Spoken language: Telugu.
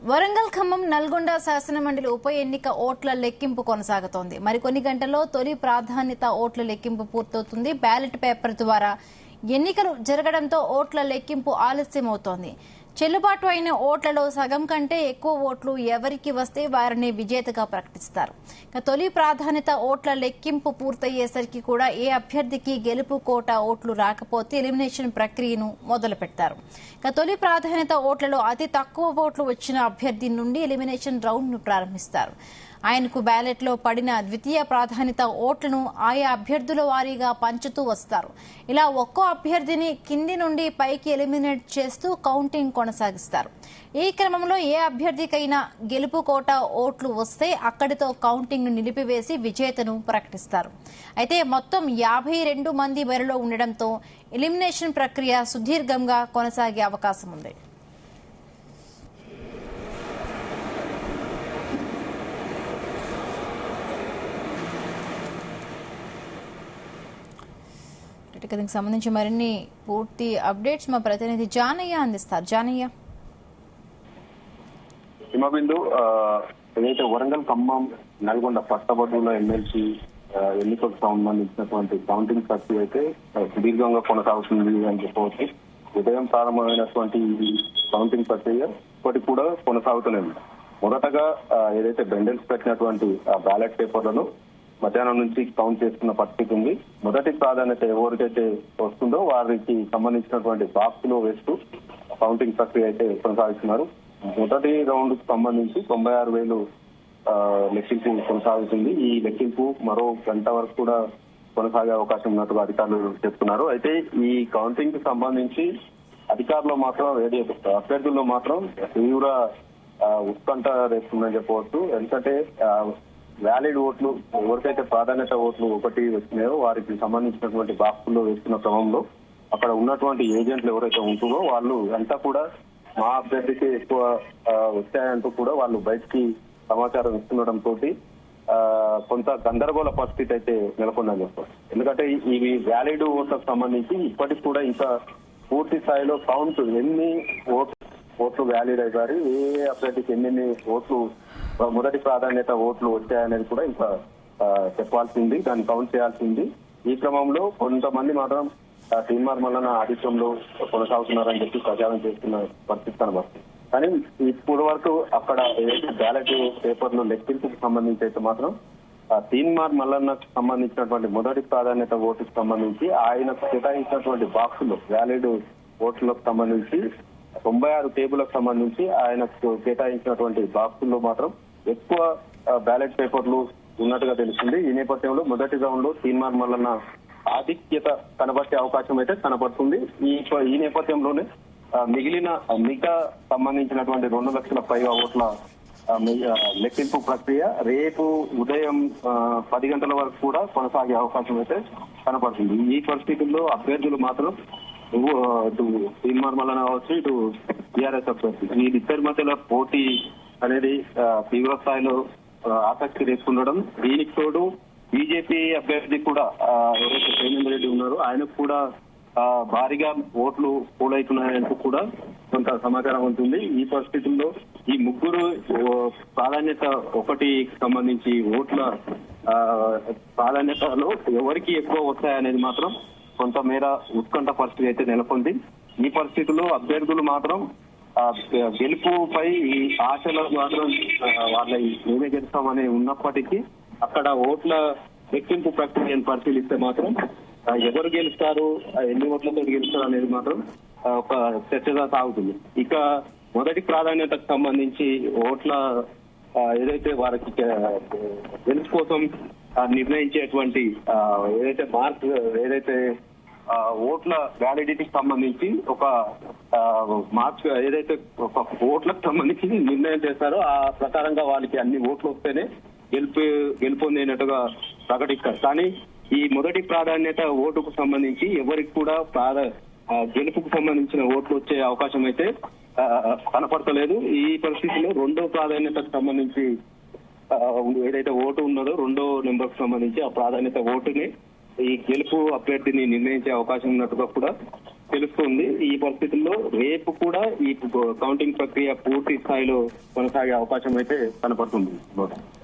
వరంగల్ ఖమ్మం నల్గొండ శాసనమండలి ఉప ఎన్నిక ఓట్ల లెక్కింపు కొనసాగుతోంది. మరికొన్ని గంటల్లో తొలి ప్రాధాన్యత ఓట్ల లెక్కింపు పూర్తవుతుంది. బ్యాలెట్ పేపర్ ద్వారా ఎన్నికలు జరగడంతో ఓట్ల లెక్కింపు ఆలస్యమవుతోంది. చెల్లుబాటు అయిన ఓట్లలో సగం కంటే ఎక్కువ ఓట్లు ఎవరికి వస్తే వారిని విజేతగా ప్రకటిస్తారు. తొలి ప్రాధాన్యత ఓట్ల లెక్కింపు పూర్తయ్యేసరికి కూడా ఏ అభ్యర్థికి గెలుపు కోటా ఓట్లు రాకపోతే ఎలిమినేషన్ ప్రక్రియను మొదలు పెడతారు. తొలి ప్రాధాన్యత ఓట్లలో అతి తక్కువ ఓట్లు వచ్చిన అభ్యర్థి నుండి ఎలిమినేషన్ రౌండ్ ను ప్రారంభిస్తారు. ఆయనకు బ్యాలెట్ లో పడిన ద్వితీయ ప్రాధాన్యత ఓట్లను ఆయా అభ్యర్థుల వారీగా పంచుతూ వస్తారు. ఇలా ఒక్కో అభ్యర్థిని కింది నుండి పైకి ఎలిమినేట్ చేస్తూ కౌంటింగ్ కొనసాగిస్తారు. ఈ క్రమంలో ఏ అభ్యర్థికైనా గెలుపు కోటా ఓట్లు వస్తే అక్కడితో కౌంటింగ్ ను నిలిపివేసి విజేతను ప్రకటిస్తారు. అయితే మొత్తం 52 మంది బరిలో ఉండడంతో ఎలిమినేషన్ ప్రక్రియ సుదీర్ఘంగా కొనసాగే అవకాశం ఉంది. దీనికి సంబంధించి మరిన్ని పూర్తి అప్డేట్స్ మా ప్రతినిధి జానయ్య అందిస్తారు. జానయ్య, హిమబిందు, ఏదైతే వరంగల్ ఖమ్మం నల్గొండ పట్టభద్రుల ఎమ్మెల్సీ ఎన్నికలకు సంబంధించినటువంటి కౌంటింగ్ ప్రక్రియ అయితే సుదీర్ఘంగా కొనసాగుతుంది అని చెప్పవచ్చు. ఉదయం ప్రారంభమైనటువంటి కౌంటింగ్ ప్రక్రియ ఇప్పటికి కూడా కొనసాగుతూనే ఉంది. మొదటగా ఏదైతే బెండల్స్ పెట్టినటువంటి బ్యాలెట్ పేపర్లను మధ్యాహ్నం నుంచి కౌంట్ చేస్తున్న పరిస్థితి ఉంది. మొదటి ప్రాధాన్యత ఎవరికైతే వస్తుందో వారికి సంబంధించినటువంటి బాక్స్ లో వేస్తూ కౌంటింగ్ ప్రక్రియ అయితే కొనసాగిస్తున్నారు. మొదటి రౌండ్ కు సంబంధించి 96,000 లెక్కింపు కొనసాగుతుంది. ఈ లెక్కింపు మరో గంట వరకు కూడా కొనసాగే అవకాశం ఉన్నట్టుగా అధికారులు చెప్తున్నారు. అయితే ఈ కౌంటింగ్ కి సంబంధించి అధికారులు మాత్రం అభ్యర్థుల్లో మాత్రం తీవ్ర ఉత్కంఠ రేస్తుందని చెప్పవచ్చు. ఎందుకంటే వ్యాలిడ్ ఓట్లు ఎవరికైతే ప్రాధాన్యత ఓట్లు ఒకటి వచ్చినాయో వారికి సంబంధించినటువంటి బాక్సుల్లో వేస్తున్న క్రమంలో అక్కడ ఉన్నటువంటి ఏజెంట్లు ఎవరైతే ఉంటుందో వాళ్ళు అంతా కూడా మా అభ్యర్థికి ఎక్కువ వచ్చాయంటూ కూడా వాళ్ళు బయటికి సమాచారం ఇస్తుండటంతో కొంత గందరగోళ పరిస్థితి అయితే నెలకొందని చెప్పారు. ఎందుకంటే ఇవి వ్యాలిడ్ ఓట్లకు సంబంధించి ఇప్పటికి కూడా ఇంకా పూర్తి స్థాయిలో కౌంట్ ఎన్ని ఓట్లు వ్యాలిడ్ అయ్యారు, ఏ అభ్యర్థికి ఎన్ని ఓట్లు మొదటి ప్రాధాన్యత ఓట్లు వచ్చాయనేది కూడా ఇంకా చెప్పాల్సింది, దాన్ని కౌంట్ చేయాల్సింది. ఈ క్రమంలో కొంతమంది మాత్రం తీన్మార్ మల్లన్న ఆధిక్యంలో కొనసాగుతున్నారని చెప్పి ప్రచారం చేస్తున్న పరిస్థితి కనబడుతుంది. కానీ ఇప్పుడు వరకు అక్కడ ఏదైతే బ్యాలెట్ పేపర్లు లెక్కింపుకు సంబంధించి అయితే మాత్రం తీన్మార్ మల్లన్నకు సంబంధించినటువంటి మొదటి ప్రాధాన్యత ఓటుకు సంబంధించి ఆయనకు కేటాయించినటువంటి బాక్సులు వ్యాలిడ్ ఓట్లకు సంబంధించి 96 టేబుల్కు సంబంధించి ఆయనకు కేటాయించినటువంటి బాక్సుల్లో మాత్రం ఎక్కువ బ్యాలెట్ పేపర్లు ఉన్నట్టుగా తెలుస్తుంది. ఈ నేపథ్యంలో మొదటి రౌండ్ లో తీన్మార్ మల్లన్న ఆధిక్యత కనబట్టే అవకాశం అయితే కనబడుతుంది. ఈ నేపథ్యంలోనే మిగతా సంబంధించినటువంటి 2 లక్షల పైగా ఓట్ల లెక్కింపు ప్రక్రియ రేపు ఉదయం 10 గంటల వరకు కూడా కొనసాగే అవకాశం అయితే కనబడుతుంది. ఈ పరిస్థితుల్లో అభ్యర్థులు మాత్రం ఇటు తీన్మార్ మల్లన్న కావచ్చు, ఇటు టీఆర్ఎస్ అభ్యర్థి వీరిద్దరి మధ్యలో పోటీ అనేది తీవ్ర స్థాయిలో ఆసక్తి రేపుతుండడం, దీనికి తోడు బీజేపీ అభ్యర్థి కూడా ఎవరైతే ప్రేమేందర్ రెడ్డి ఉన్నారో ఆయనకు కూడా భారీగా ఓట్లు పోలవుతున్నాయంటూ కూడా కొంత సమాచారం ఉంటుంది. ఈ పరిస్థితుల్లో ఈ ముగ్గురు ప్రాధాన్యత ఒకటి సంబంధించి ఓట్ల ప్రాధాన్యతలో ఎవరికి ఎక్కువ వస్తాయనేది మాత్రం కొంతమేర ఉత్కంఠ పరిస్థితి అయితే నెలకొంది. ఈ పరిస్థితుల్లో అభ్యర్థులు మాత్రం గెలుపుపై ఈ ఆశలు మాత్రం వాళ్ళ మేమే గెలుస్తామని ఉన్నప్పటికీ అక్కడ ఓట్ల లెక్కింపు ప్రక్రియను పరిశీలిస్తే మాత్రం ఎవరు గెలుస్తారు, ఎన్ని ఓట్లతో గెలుస్తారు అనేది మాత్రం ఒక చర్చగా సాగుతుంది. ఇక మొదటి ప్రాధాన్యతకు సంబంధించి ఓట్ల ఏదైతే వారికి గెలుపు కోసం నిర్ణయించేటువంటి ఏదైతే మార్క్ ఏదైతే ఓట్ల వ్యాలిడిటీకి సంబంధించి ఒక మార్క్స్ ఏదైతే ఒక ఓట్లకు సంబంధించి నిర్ణయం చేస్తారో ఆ ప్రకారంగా వాళ్ళకి అన్ని ఓట్లు వస్తేనే గెలుపొందినట్టుగా ప్రకటిస్తారు. కానీ ఈ మొదటి ప్రాధాన్యత ఓటుకు సంబంధించి ఎవరికి కూడా గెలుపుకు సంబంధించిన ఓట్లు వచ్చే అవకాశం అయితే కనపడతలేదు. ఈ పరిస్థితిలో రెండో ప్రాధాన్యతకు సంబంధించి ఏదైతే ఓటు ఉన్నదో రెండో నెంబర్ కు సంబంధించి ఆ ప్రాధాన్యత ఓటుని ఈ గెలుపు అభ్యర్థిని నిర్ణయించే అవకాశం ఉన్నట్టుగా కూడా తెలుస్తుంది. ఈ పరిస్థితుల్లో రేపు కూడా ఈ కౌంటింగ్ ప్రక్రియ పూర్తి స్థాయిలో కొనసాగే అవకాశం అయితే కనపడుతుంది.